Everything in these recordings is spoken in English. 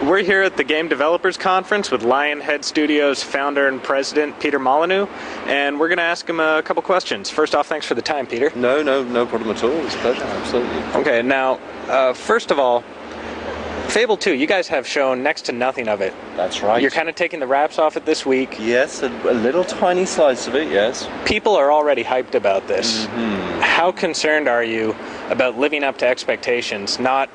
We're here at the Game Developers Conference with Lionhead Studios founder and president Peter Molyneux, and we're going to ask him a couple questions. First off, thanks for the time, Peter. No problem at all. It's a pleasure, absolutely. Okay, now, first of all, Fable 2, you guys have shown next to nothing of it. That's right. You're kind of taking the wraps off it this week. Yes, a little tiny slice of it, yes. People are already hyped about this. Mm-hmm. How concerned are you about living up to expectations, not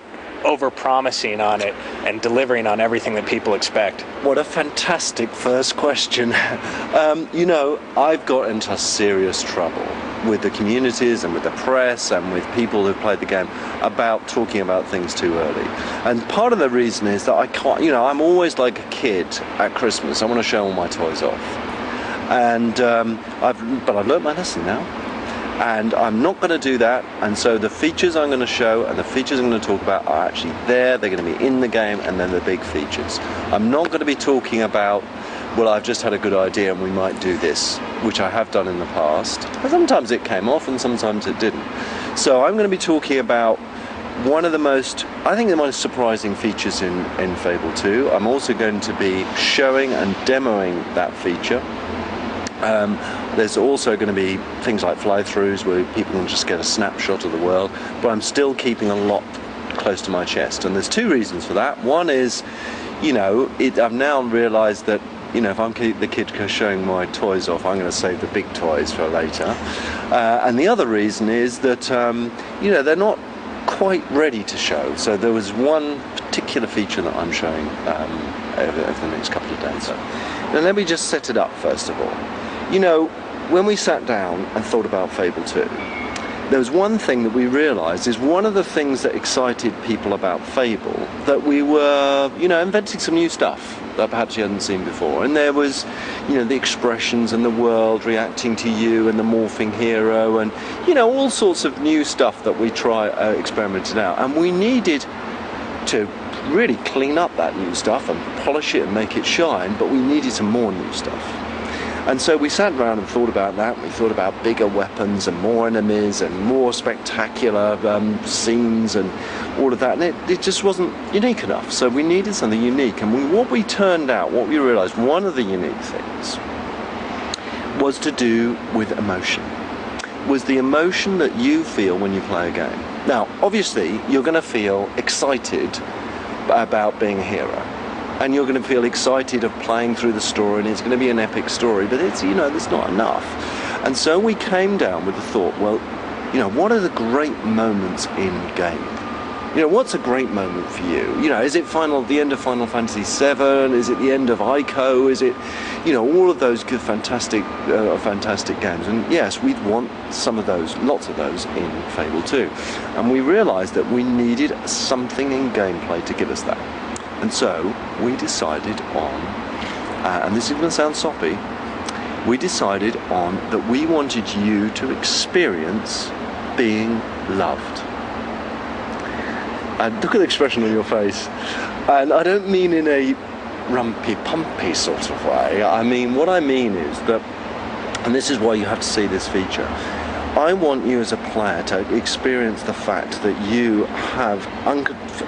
over-promising on it and delivering on everything that people expect? What a fantastic first question. I've got into serious trouble with the communities and with the press and with people who've played the game about talking about things too early. And part of the reason is that I can't, I'm always like a kid at Christmas. I want to show all my toys off. And I've learnt my lesson now. And I'm not going to do that, and so the features I'm going to show and the features I'm going to talk about are actually there, they're going to be in the game, and then the big features. I'm not going to be talking about, well, I've just had a good idea and we might do this, which I have done in the past. And sometimes it came off and sometimes it didn't. So I'm going to be talking about one of the most surprising features in Fable 2. I'm also going to be showing and demoing that feature. There's also going to be things like fly-throughs where people can just get a snapshot of the world, but I'm still keeping a lot close to my chest, and there's two reasons for that. One is, I've now realized that, if I'm the kid showing my toys off, I'm going to save the big toys for later. And the other reason is that, they're not quite ready to show. So there was one particular feature that I'm showing over the next couple of days. Now let me just set it up first of all. When we sat down and thought about Fable 2, there was one thing that we realized is one of the things that excited people about Fable, that we were, inventing some new stuff that perhaps you hadn't seen before. And there was, the expressions and the world reacting to you and the morphing hero and, all sorts of new stuff that we experimented out. And we needed to really clean up that new stuff and polish it and make it shine, but we needed some more new stuff. And so we sat around and thought about that, and we thought about bigger weapons and more enemies and more spectacular scenes and all of that, and it just wasn't unique enough. So we needed something unique, and what we realized, one of the unique things was to do with emotion. Was the emotion that you feel when you play a game. Now, obviously, you're going to feel excited about being a hero. And you're going to feel excited of playing through the story, and it's going to be an epic story, but it's, that's not enough. And so we came down with the thought, well, what are the great moments in game? What's a great moment for you? Is it the end of Final Fantasy VII? Is it the end of Ico? Is it, all of those good, fantastic games? And yes, we'd want some of those, lots of those in Fable 2. And we realized that we needed something in gameplay to give us that. And so we decided on, and this is going to sound soppy, we decided on that we wanted you to experience being loved. And look at the expression on your face. And I don't mean in a rumpy-pumpy sort of way. What I mean is that, and this is why you have to see this feature, I want you as a player to experience the fact that you have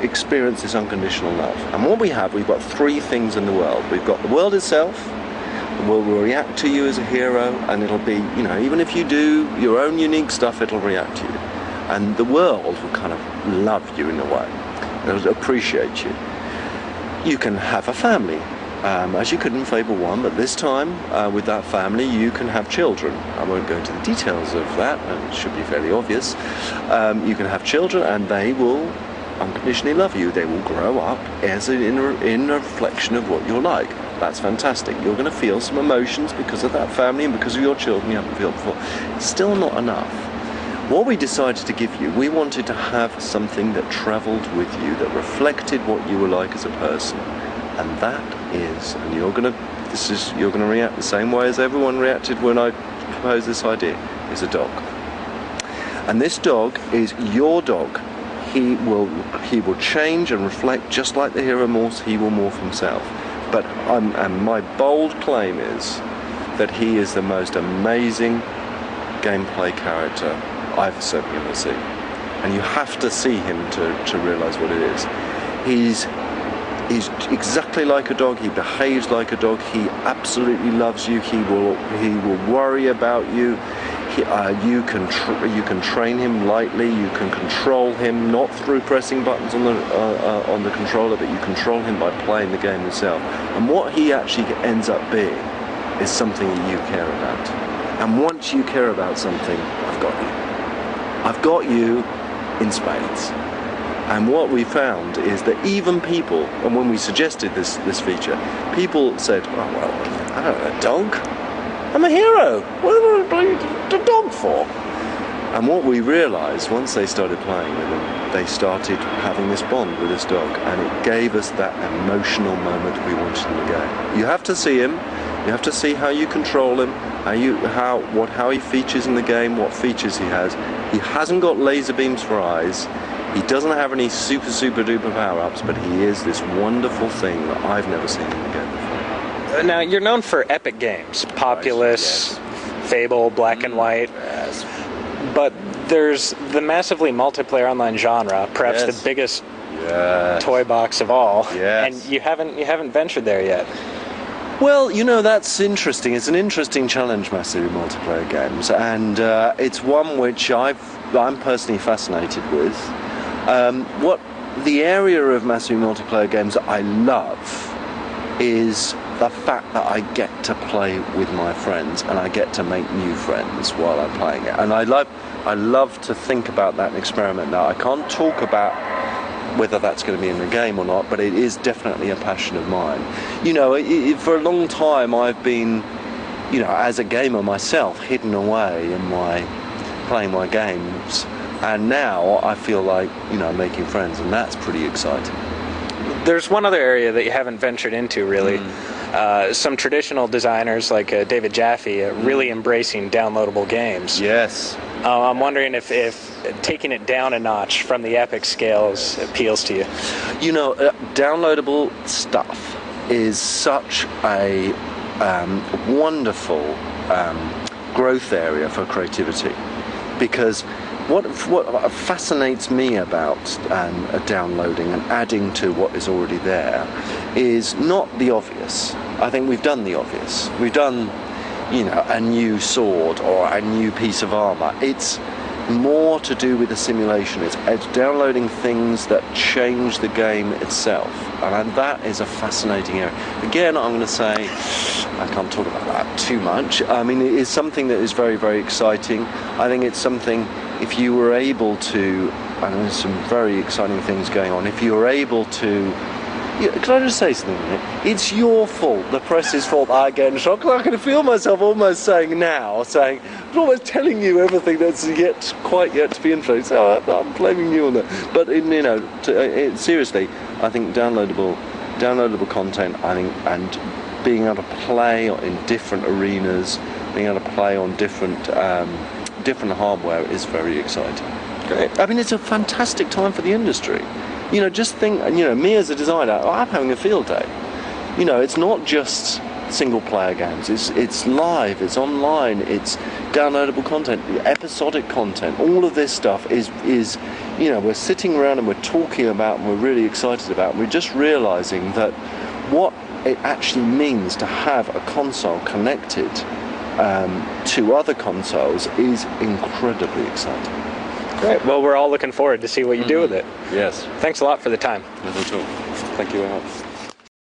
experienced this unconditional love. And what we've got three things in the world. We've got the world itself, the world will react to you as a hero, and it'll be, even if you do your own unique stuff, it'll react to you. And the world will kind of love you in a way. It'll appreciate you. You can have a family. As you could in Fable 1, but this time, with that family, you can have children. I won't go into the details of that, and it should be fairly obvious. You can have children, and they will unconditionally love you. They will grow up as in a reflection of what you're like. That's fantastic. You're going to feel some emotions because of that family and because of your children you haven't felt before. It's still not enough. What we decided to give you, we wanted to have something that travelled with you, that reflected what you were like as a person. And that is, and you're going to react the same way as everyone reacted when I proposed this idea, is a dog. And this dog is your dog. He will change and reflect just like the hero morphs, he will morph himself. But and my bold claim is that he is the most amazing gameplay character I've certainly ever seen. And you have to see him to realise what it is. He's exactly like a dog. He behaves like a dog. He absolutely loves you. He will worry about you. You can train him lightly. You can control him, not through pressing buttons on the controller, but you control him by playing the game yourself. And what he actually ends up being is something that you care about. And once you care about something, I've got you. I've got you in spades. And what we found is that even people, and when we suggested this feature, people said, "Oh well, I don't know, a dog. I'm a hero. What do I play the dog for?" And what we realised once they started playing with him, they started having this bond with this dog, and it gave us that emotional moment we wanted in the game. You have to see him. You have to see how you control him, how he features in the game, what features he has. He hasn't got laser beams for eyes. He doesn't have any super duper power-ups, but he is this wonderful thing that I've never seen in the game before. Now, you're known for epic games, Populous, Yes. Fable, Black and White, Yes. but there's the massively multiplayer online genre, perhaps Yes. the biggest Yes. toy box of all, Yes. and you haven't ventured there yet. Well, you know, that's interesting. It's an interesting challenge, massively multiplayer games, and it's one which I'm personally fascinated with. What the area of massively multiplayer games that I love is the fact that I get to play with my friends and I get to make new friends while I'm playing it. And I love to think about that and experiment. Now, I can't talk about whether that's going to be in the game or not, but it is definitely a passion of mine. You know, for a long time I've been, you know, as a gamer myself, hidden away in playing my games, and now I feel like, you know, making friends, and that's pretty exciting. There's one other area that you haven't ventured into, really. Some traditional designers like David Jaffe really embracing downloadable games. Yes. I'm wondering if taking it down a notch from the epic scales appeals to you. You know, downloadable stuff is such a wonderful growth area for creativity, because what fascinates me about downloading and adding to what is already there is not the obvious. I think we've done the obvious. We've done, you know, a new sword or a new piece of armor. It's more to do with the simulation. It's downloading things that change the game itself, and that is a fascinating area. Again, I'm going to say I can't talk about that too much. I mean, it is something that is very exciting. I think it's something, if you were able to, and there's some very exciting things going on, if you were able to, can I just say something? It's your fault, the press's fault I get in shock. I can feel myself almost saying, I'm almost telling you everything that's quite yet to be introduced. So I'm blaming you on that. But you know, seriously, I think downloadable content, I think, and being able to play in different arenas, being able to play on different hardware is very exciting. Great. I mean, it's a fantastic time for the industry. You know, just think, you know, me as a designer, I'm having a field day. You know, it's not just single player games, it's live, it's online, it's downloadable content, episodic content. All of this stuff is, you know, we're sitting around and we're talking about and we're really excited about, and we're just realizing that what it actually means to have a console connected to other consoles is incredibly exciting. Great. Well, we're all looking forward to see what you do with it. Yes. Thanks a lot for the time. Not at all. Thank you very much.